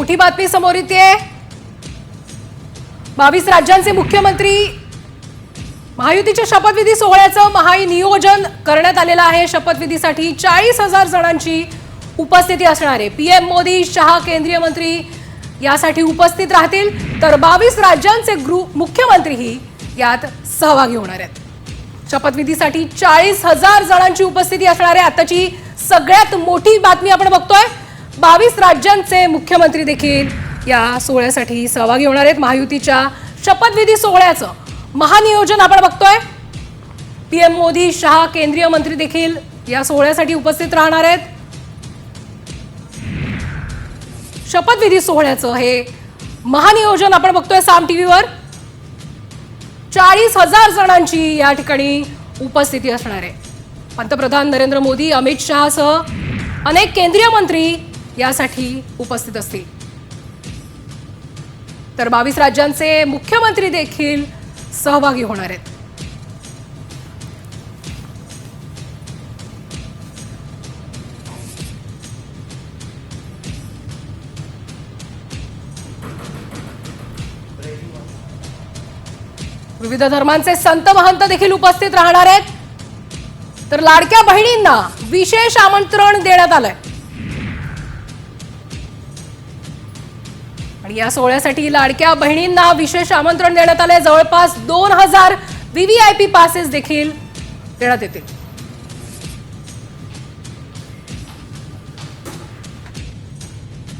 मोठी बातमी समोर येते। 22 राज्यांचे मुख्यमंत्री महायुतीच्या शपथविधी सोहळ्याचं महानियोजन करण्यात आलेलं आहे। शपथविधीसाठी 40,000 जणांची उपस्थिती असणार आहे। पीएम मोदी, शहा केंद्रीय मंत्री यासाठी उपस्थित राहतील, तर 22 राज्यांचे मुख्यमंत्रीही यात सहभागी होणार आहेत। शपथविधीसाठी 40,000 जणांची उपस्थिती असणार आहे। आताची सगळ्यात मोठी बातमी आपण बघतोय, 22 राज्यांचे मुख्यमंत्री देखील या सोहळ्यासाठी सहभागी होणार आहेत। महायुतीच्या शपथविधी सोहळ्याचं महानियोजन आपण बघतोय। पीएम मोदी, शहा केंद्रीय मंत्री देखील या सोहळ्यासाठी उपस्थित राहणार आहेत। शपथविधी सोहळ्याचं हे महानियोजन आपण बघतोय साम टीव्हीवर। 40,000 जणांची या ठिकाणी उपस्थिती असणार आहे। पंतप्रधान नरेंद्र मोदी, अमित शहासह अनेक केंद्रीय मंत्री यासाठी उपस्थित असतील, तर 22 राज्यांचे मुख्यमंत्री देखील सहभागी होणार आहेत। विविध धर्मांचे संत महंत देखील उपस्थित राहणार आहेत, तर लाडक्या बहिणींना विशेष आमंत्रण देण्यात आलंय। आणि या सोहळ्यासाठी लाडक्या बहिणींना विशेष आमंत्रण देण्यात आले। जवळपास 2000 व्हीव्हीआयपी पासेस देखील देण्यात येतील।